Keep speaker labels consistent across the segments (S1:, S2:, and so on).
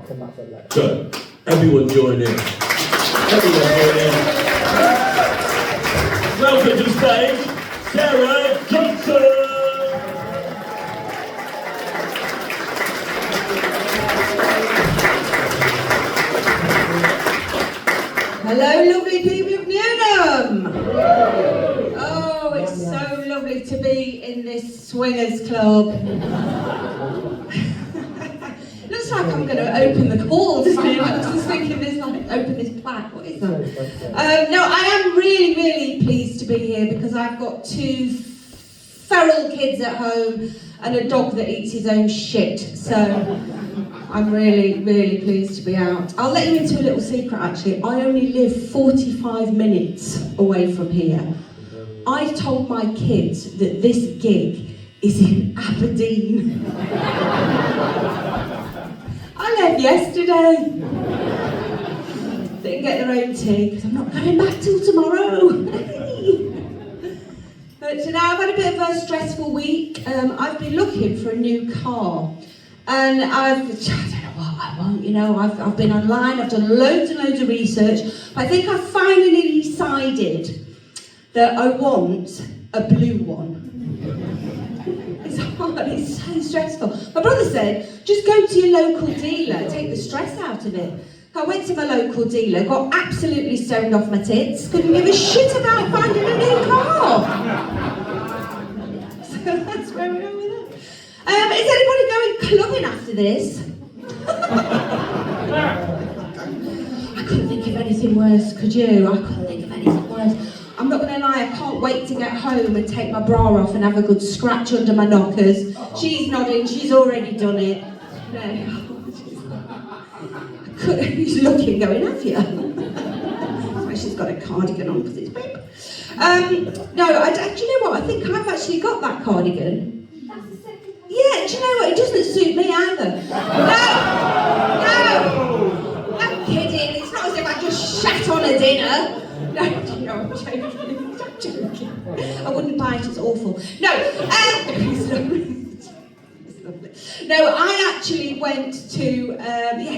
S1: Good. Everyone join in. Everyone join in. Welcome to stage, Sarah Johnson.
S2: Hello, lovely people of Newnham. Oh, it's so lovely to be in this swingers club. Looks like I'm going to open the call, doesn't it? I was just thinking this, like, open this plaque. What is that? No, I am really, really pleased to be here because I've got 2 feral kids at home and a dog that eats his own shit. So I'm really, really pleased to be out. I'll let you into a little secret, actually. I only live 45 minutes away from here. I told my kids that this gig is in Aberdeen. I left yesterday. Didn't get their own tea because I'm not going back till tomorrow. But today I've had a bit of a stressful week. I've been looking for a new car. And I don't know what I want, you know, I've been online, I've done loads and loads of research. But I think I've finally decided that I want a blue one. It's hard, it's so stressful. My brother said, just go to your local dealer, take the stress out of it. I went to my local dealer, got absolutely stoned off my tits, couldn't give a shit about finding a new car. So that's where we are with it. Is anybody going clubbing after this? I couldn't think of anything worse, could you? I couldn't think of anything worse. I'm not going to lie, I can't wait to get home and take my bra off and have a good scratch under my knockers. She's nodding, she's already done it. No. He's looking, going, have you? She's got a cardigan on because it's paper. No, do you know what? I think I've actually got that cardigan. Yeah, do you know what? It doesn't suit me either. No! I'm kidding. It's not as if I just shat on a dinner. No, I'm joking. I'm joking. I wouldn't buy it, it's awful. No, it's lovely. No, I actually went to,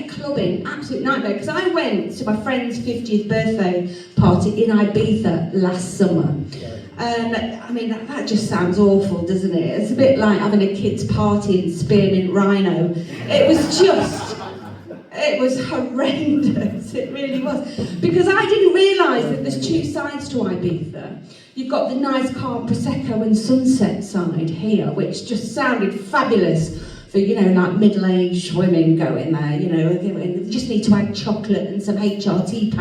S2: clubbing, absolute nightmare, because I went to my friend's 50th birthday party in Ibiza last summer. And I mean, that just sounds awful, doesn't it? It's a bit like having a kid's party in Spearmint Rhino. It was horrendous, it really was. Because I didn't realise that there's 2 sides to Ibiza. You've got the nice calm Prosecco and sunset side here, which just sounded fabulous for, you know, like middle-aged women going there, you know, they just need to add chocolate and some HRT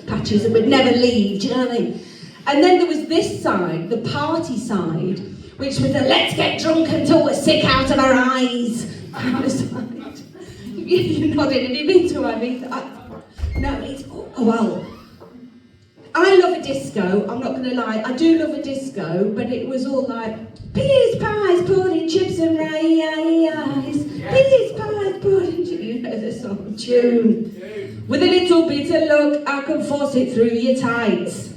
S2: patches that would never leave, do you know what I mean? And then there was this side, the party side, which was the let's get drunk until we're sick out of our eyes kind of side. You're nodding, have you been to Ibiza? No, it's, well, I love a disco, I'm not going to lie, I do love a disco, but it was all like, peas, pies, pudding, chips and rice, peas, pies, pudding, you know the song, tune. With a little bit of luck, I can force it through your tights.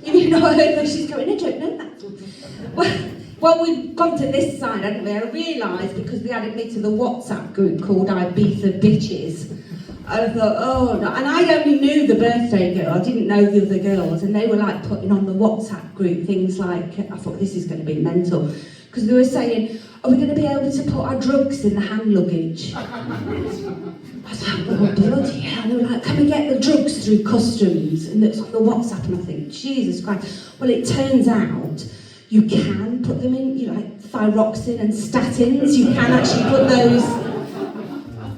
S2: You've not heard where she's going, I don't know that. Well, we've gone to this side, haven't we? I realised because we added me to the WhatsApp group called Ibiza Bitches. I thought, oh no, and I only knew the birthday girl, I didn't know the other girls, and they were like putting on the WhatsApp group things like, I thought this is going to be mental, because they were saying, are we going to be able to put our drugs in the hand luggage? I was like, oh bloody hell, they were like, can we get the drugs through customs? And it's on the WhatsApp, and I think, Jesus Christ. Well, it turns out, you can put them in, you know, like thyroxine and statins, you can actually put those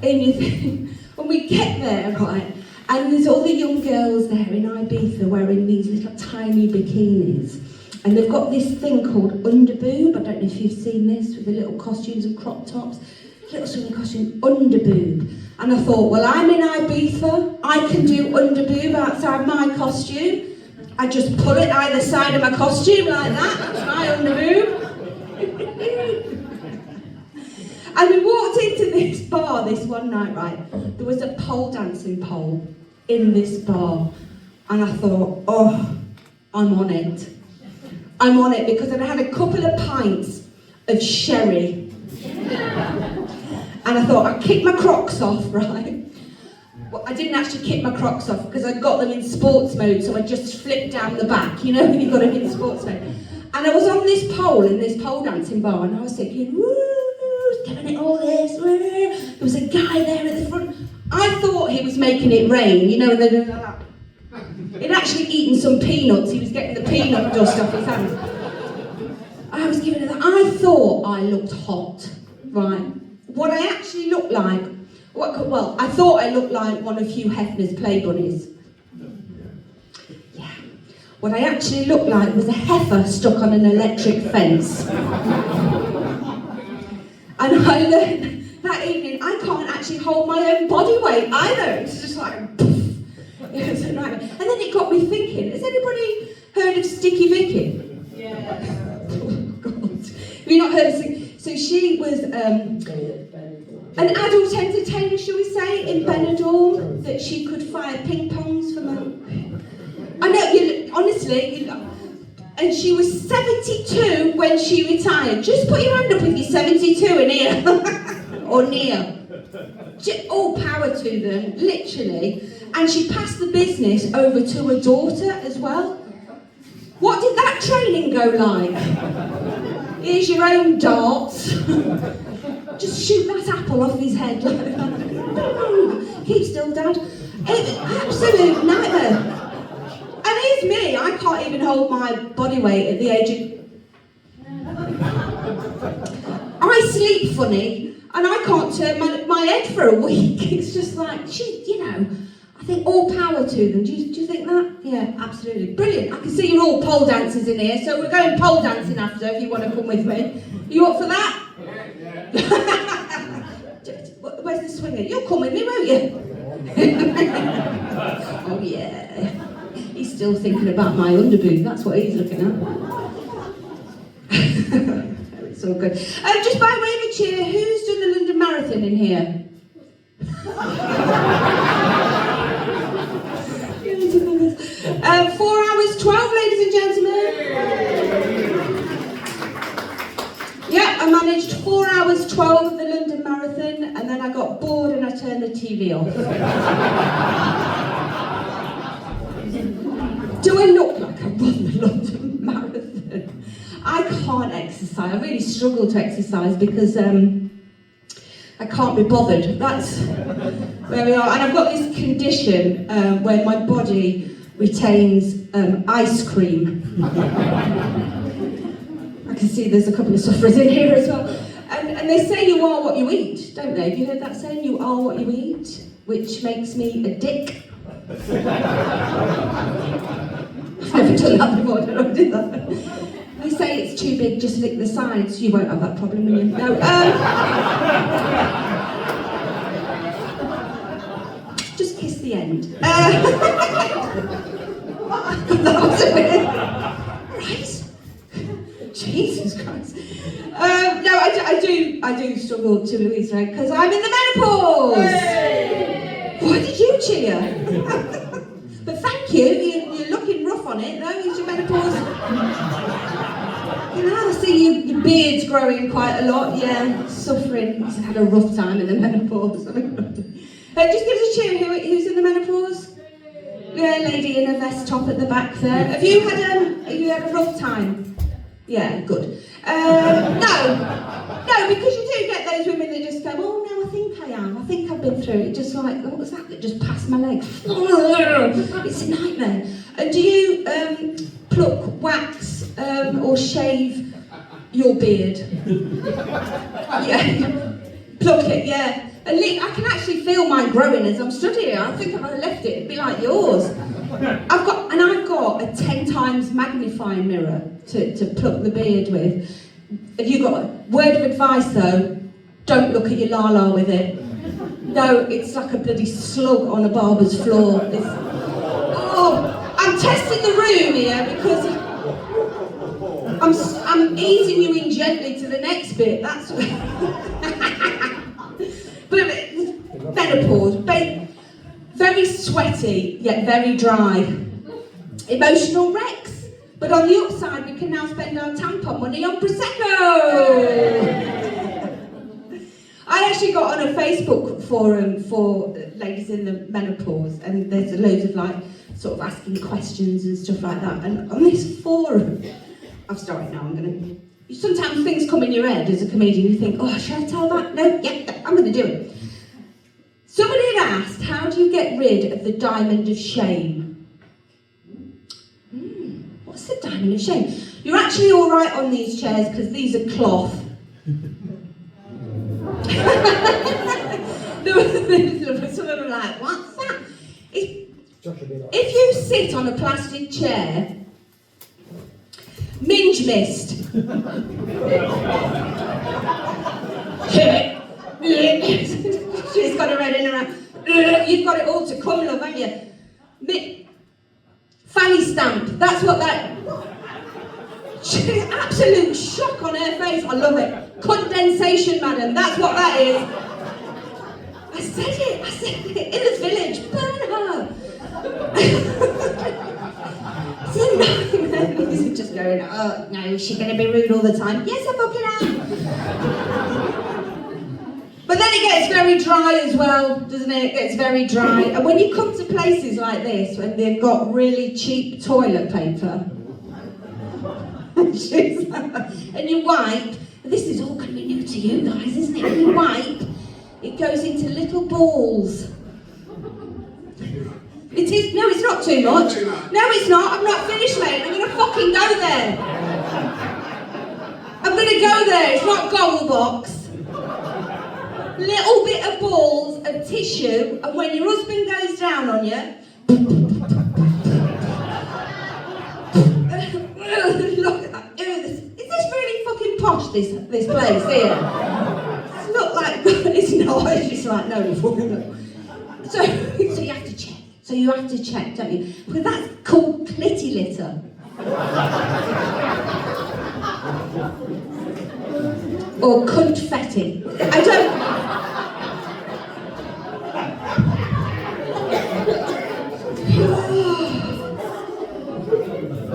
S2: in your thing. When we get there, right, and there's all the young girls there in Ibiza wearing these little tiny bikinis, and they've got this thing called underboob. I don't know if you've seen this, with the little costumes and crop tops, little swimming costume, underboob. And I thought, well, I'm in Ibiza, I can do underboob outside my costume. I just pull it either side of my costume like that, that's my underboob. And we walked into this bar this one night, right? There was a pole dancing pole in this bar. And I thought, oh, I'm on it. I'm on it because I'd had a couple of pints of sherry. And I thought, I'd kick my Crocs off, right? Well, I didn't actually kick my Crocs off because I'd got them in sports mode, so I just flipped down the back, you know, when you've got them in sports mode. And I was on this pole in this pole dancing bar, and I was thinking, woo, giving it all this, woo. There was a guy there at the front. I thought he was making it rain, you know, and then he'd actually eaten some peanuts. He was getting the peanut dust off his hands. I was giving it that. I thought I looked hot, right? What I actually looked like, well, I thought I looked like one of Hugh Hefner's play bunnies. Yeah. What I actually looked like was a heifer stuck on an electric fence. And I learned that evening I can't actually hold my own body weight either. It's just like, poof. It was a nightmare. And then it got me thinking, has anybody heard of Sticky Vicky?
S3: Yeah.
S2: Oh, God. Have you not heard of Sticky? So she was an adult entertainer, shall we say, in Benidorm, that she could fire ping pongs from a... I know, honestly, and she was 72 when she retired. Just put your hand up if you're 72 in here, or near. All power to them, literally. And she passed the business over to her daughter as well. What did that training go like? Here's your own darts. Just shoot that apple off his head. Keep still, Dad. Absolute nightmare. And here's me, I can't even hold my body weight at the age of... I sleep funny, and I can't turn my head for a week. It's just like, you know, I think all power to them. Do you think that? Yeah, absolutely. Brilliant. I can see you're all pole dancers in here, so we're going pole dancing after if you want to come with me. You up for that? Yeah. Where's the swinger? You'll come with me, won't you? Oh, yeah. He's still thinking about my underboob. That's what he's looking at. It's all good. Just by way of a cheer, who's done the London Marathon in here? 4 hours 12, ladies and gentlemen. Yeah, I managed 4 hours 12 of the London Marathon, and then I got bored and I turned the TV off. Do I look like I run the London Marathon? I can't exercise. I really struggle to exercise because I can't be bothered. That's where we are. And I've got this condition where my body retains ice cream. I can see there's a couple of sufferers in here as well. And they say you are what you eat, don't they? Have you heard that saying? You are what you eat, which makes me a dick. I've never done that before, I don't know if I did that. They say it's too big, just lick the sides. You won't have that problem, will you? No. Just kiss the end. That was a bit... Right? Jesus Christ. No, I do struggle to Louise, right? Because I'm in the menopause. Hey! Why did you cheer? But thank you. You're looking rough on it, though. Is your menopause? You know, I see your beard's growing quite a lot. Yeah, suffering. He's had a rough time in the menopause. Just give us a cheer. Who's in the menopause? Yeah, lady in a vest top at the back there. Have you had a rough time? Yeah, good. No, because you do get those women that just go, oh no, I think I am. I think I've been through it. Just like, what was that just passed my leg? It's a nightmare. And do you pluck, wax, or shave your beard? Yeah, pluck it, yeah. I can actually feel mine growing as I'm stood here. I think if I left it, it'd be like yours. I've got a 10 times magnifying mirror to pluck the beard with. Have you got a word of advice though? Don't look at your la-la with it. No, it's like a bloody slug on a barber's floor. I'm testing the room here because I'm easing you in gently to the next bit. That's but menopause, very sweaty yet very dry. Emotional wrecks. But on the upside, we can now spend our tampon money on Prosecco. I actually got on a Facebook forum for ladies in the menopause, and there's loads of like sort of asking questions and stuff like that. And on this forum, I've started now. Sometimes things come in your head as a comedian. You think, oh, should I tell that? No, yeah, I'm going to do it. Somebody had asked, how do you get rid of the diamond of shame? What's the diamond of shame? You're actually all right on these chairs because these are cloth. Some of them are like, what's that? If you sit on a plastic chair, minge mist. She's got her head in her hand. You've got it all to come, love, haven't you? Fanny stamp, that's what that... Absolute shock on her face, I love it. Condensation, madam, that's what that is. I said it, in the village, burn her. He's just going, oh no, is she going to be rude all the time? Yes, I fucking am. But then it gets very dry as well, doesn't it? It gets very dry. And when you come to places like this, when they've got really cheap toilet paper, and you wipe, this is all going to be new to you guys, isn't it? When you wipe, it goes into little balls. It is, no, it's not too much. No, it's not. I'm not finished, mate. I'm going to fucking go there. I'm going to go there. It's not gold box. Little bit of balls of tissue, and when your husband goes down on you, look at that. Is this really fucking posh, this place here? It's not like, it's not. It's just like, no, fucking no. So you have to check. So you have to check, don't you? Because that's called clitty litter. Or confetti. I don't...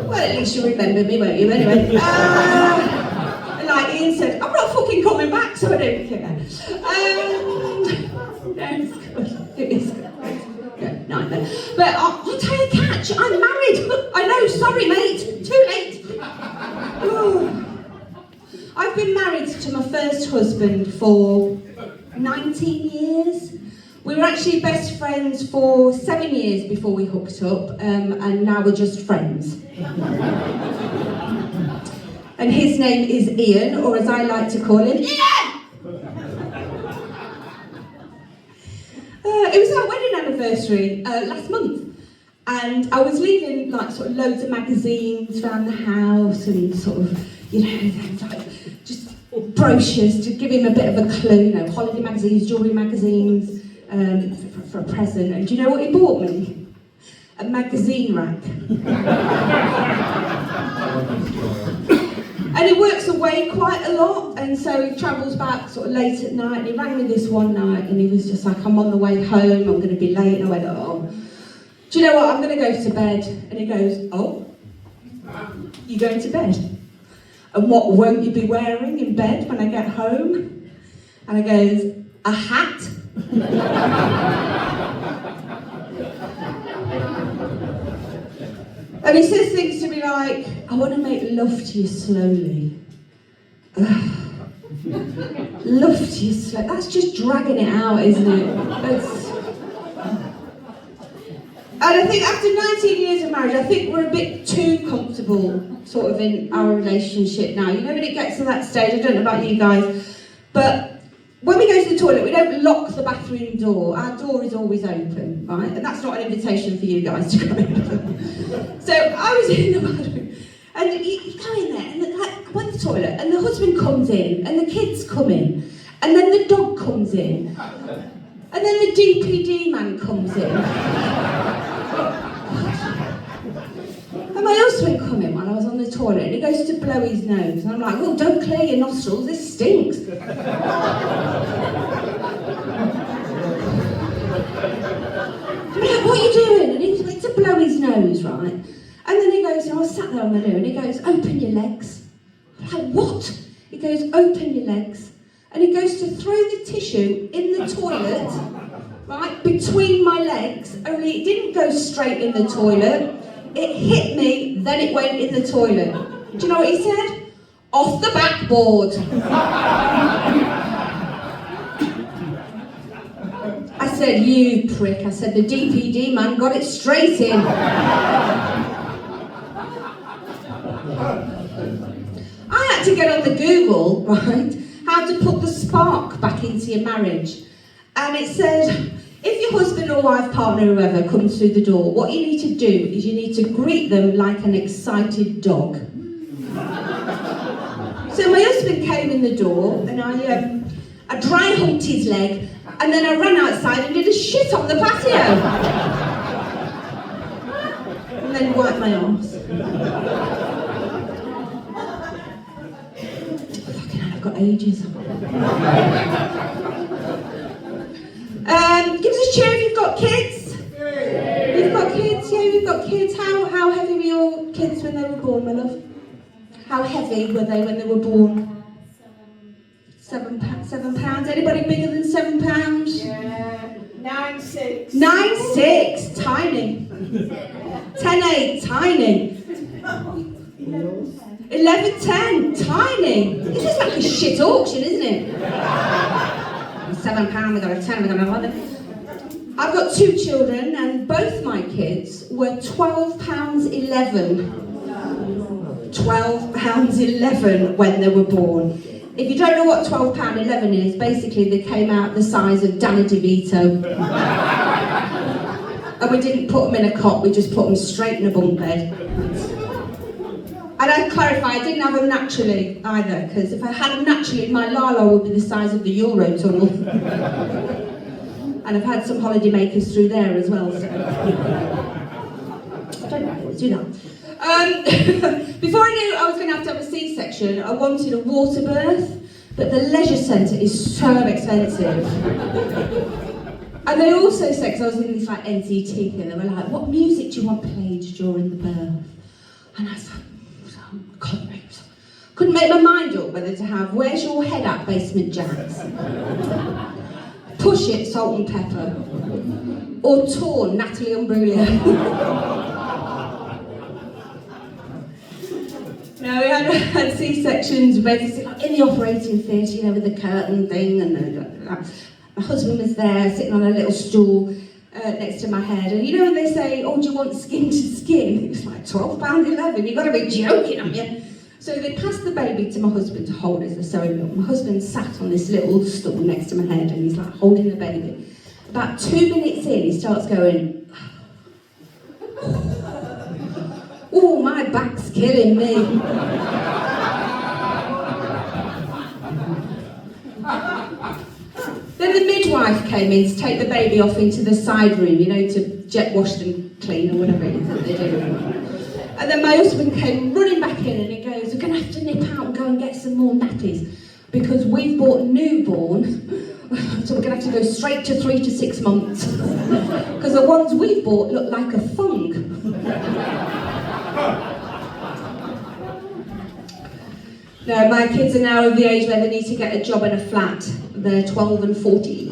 S2: Well, at least you'll remember me, won't you? Anyway. Like Ian said, I'm not fucking coming back, so I don't care. No, it's good. It is good. Nightmare. But I'll tell you a catch, I'm married. I know, sorry mate, too late. I've been married to my first husband for 19 years. We were actually best friends for 7 years before we hooked up, and now we're just friends. And his name is Ian, or as I like to call him, Ian! It was our wedding anniversary last month, and I was leaving like sort of loads of magazines around the house and sort of, you know, like just brochures to give him a bit of a clue, you know, holiday magazines, jewellery magazines, for a present. And do you know what he bought me? A magazine rack. And he works away quite a lot, and so he travels back sort of late at night, and he rang me this one night, and he was just like, I'm on the way home, I'm going to be late, and I went, oh, do you know what, I'm going to go to bed. And he goes, oh, you going to bed? And what won't you be wearing in bed when I get home? And I goes, a hat? And he says things to me like, I want to make love to you slowly. Love to you slowly. That's just dragging it out, isn't it? And I think after 19 years of marriage, I think we're a bit too comfortable sort of in our relationship now. You know, when it gets to that stage, I don't know about you guys, but when we go to the toilet, we don't lock the bathroom door. Our door is always open, right? And that's not an invitation for you guys to go in. So I was in the bathroom, and you go in there, and like, I went to the toilet, and the husband comes in, and the kids come in, and then the dog comes in, and then the DPD man comes in. And my husband come in while I was on the toilet, and he goes to blow his nose, and I'm like, oh, don't clear your nostrils, this stinks. I'm like, what are you doing? And he was like, to blow his nose, right? And then he goes, and I was sat there on the loo, and he goes, open your legs. I'm like, what? He goes, open your legs. And and he goes to throw the tissue in the toilet, right, between my legs, only it didn't go straight in the toilet. It hit me, then it went in the toilet. Do you know what he said? Off the backboard. I said, you prick. I said, the DPD man got it straight in. I had to get on the Google, right, how to put the spark back into your marriage. And it said, if your husband or wife, partner, whoever comes through the door, what you need to do is you need to greet them like an excited dog. So my husband came in the door and I dry humped his leg and then I ran outside and did a shit on the patio. And then wiped my arse. Fucking hell, I've got ages. Give us a cheer if you've got kids. You've got kids, yeah, you've got kids. How heavy were your kids when they were born, my love? How heavy were they when they were born? 7 pounds. Anybody bigger than 7 pounds?
S3: Yeah. 9'6".
S2: 9'6", tiny. 10'8", tiny. 11'10", tiny. This is like a shit auction, isn't it? 7 pound, we got a 10, we got a 11. I've got 2 children, and both my kids were £12.11. £12.11 when they were born. If you don't know what £12.11 is, basically they came out the size of Danny DeVito. And we didn't put them in a cot, we just put them straight in a bunk bed. And I clarify, I didn't have them naturally either, because if I had them naturally, my lala would be the size of the Eurotunnel. And I've had some holiday makers through there as well, so. I don't always do that. Before I knew I was going to have a C-section, I wanted a water birth, but the leisure centre is so expensive. And they also said, because I was in this like NCT thing, they were like, what music do you want played during the birth? And I was like, couldn't make my mind up whether to have Where's Your Head At, Basement Jacks, Push It, Salt and Pepper, or Torn, Natalie Imbruglia. No, we had C-sections basically like in the operating theatre, you know, with the curtain thing, and my husband was there sitting on a little stool next to my head, and you know when they say, oh, do you want skin to skin? It was like £12.11, you've got to be joking, haven't you? So they passed the baby to my husband to hold as a sewing milk. My husband sat on this little stool next to my head, and he's like holding the baby. About 2 minutes in, he starts going, oh, my back's killing me. Then the midwife came in to take the baby off into the side room, you know, to jet wash and clean or whatever it is that they do. And then my husband came running back in and he goes, we're going to have to nip out and go and get some more nappies because we've bought newborn, so we're going to have to go straight to 3 to 6 months because the ones we've bought look like a fung. No, my kids are now of the age where they need to get a job in a flat. They're 12 and 14.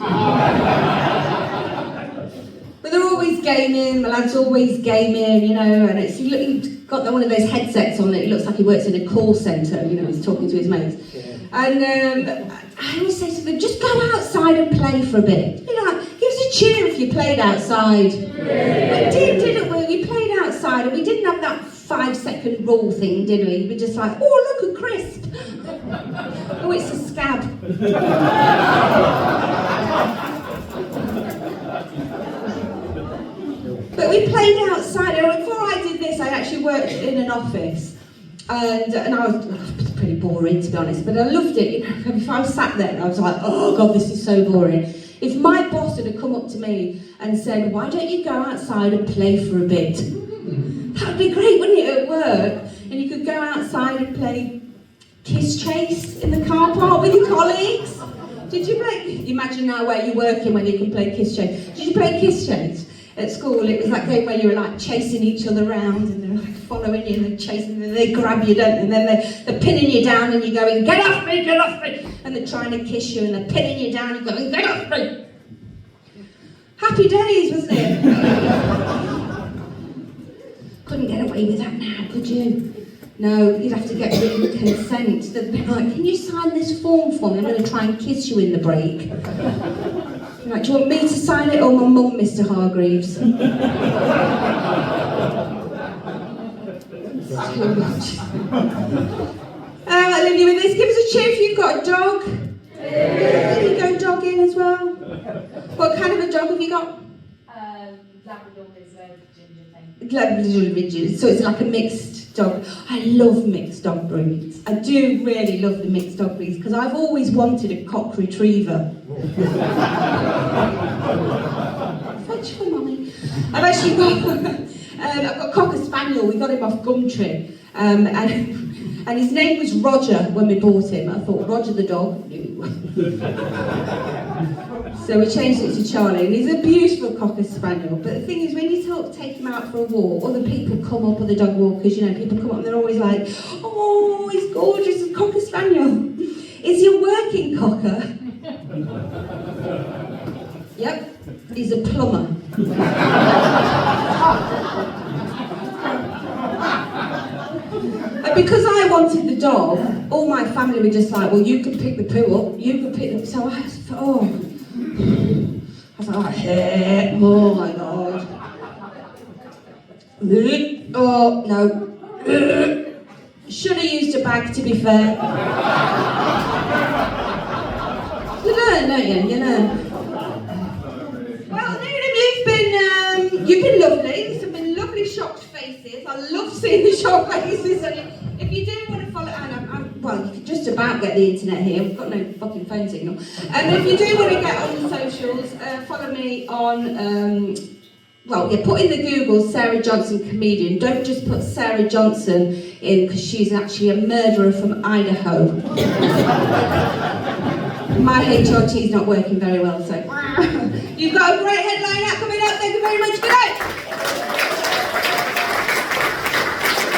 S2: But they're always gaming, my lad's always gaming, you know, and he's got one of those headsets on that it looks like he works in a call centre, you know, he's talking to his mates. And I always say to them, just go outside and play for a bit. You know, give us a cheer if you played outside. We did, didn't we? We played outside and we didn't have that 5-second rule thing, did we? We were just like, oh, look, a crisp. Oh, it's a scab. But we played outside. And before I did this, I actually worked in an office. And I was pretty boring, to be honest, but I loved it. You know, if I was sat there, I was like, oh God, this is so boring. If my boss had come up to me and said, why don't you go outside and play for a bit? That would be great, wouldn't it, at work? And you could go outside and play kiss chase in the car park with your colleagues. Did you play? Imagine now where you're working when you can play kiss chase. Did you play kiss chase? At school, it was that game where you were like chasing each other around and they're like following you and they're chasing and they grab you, don't they? And then they're pinning you down and you're going, get off me, and and they're trying to kiss you and they're pinning you down and going, get off me! Happy days, wasn't it? Couldn't get away with that now, could you? No, you'd have to get written consent. They'd be like, can you sign this form for me? I'm going to try and kiss you in the break. Like, do you want me to sign it or my mum, Mr. Hargreaves? Too much. I'll leave you with this. Give us a cheer if you've got a dog. Yeah. You go jogging as well. What kind of a dog have you got?
S4: Labrador is a ginger thing.
S2: Labrador, so it's like a mixed dog. I love mixed dog breeds. I do really love the mixed dog breeds because I've always wanted a cock retriever. Fetch for mummy. I've actually got I've got a cocker spaniel. We got him off Gumtree, and his name was Roger when we bought him. I thought Roger the dog. So we changed it to Charlie, and he's a beautiful cocker spaniel. But the thing is, when you take him out for a walk, other people come up, other dog walkers, you know, people come up and they're always like, oh, he's gorgeous, a cocker spaniel. Is he a working cocker? Yep, he's a plumber. And because I wanted the dog, all my family were just like, well, you can pick the poo up, you can pick the... So I was, I was like, oh my God. Oh, no. Should have used a bag, to be fair. You learn, don't you? You learn. Well, Newnham, you've been lovely. There's some been lovely shocked faces. I love seeing the shocked faces. And if you do want to follow, well, you can just about get the internet here. We've got no fucking phone signal. And if you do want to get on the socials, follow me on. Put in the Google Sarah Johnson comedian. Don't just put Sarah Johnson in because she's actually a murderer from Idaho. My HRT is not working very well, so you've got a great headline out coming up. Thank you very much. Good night.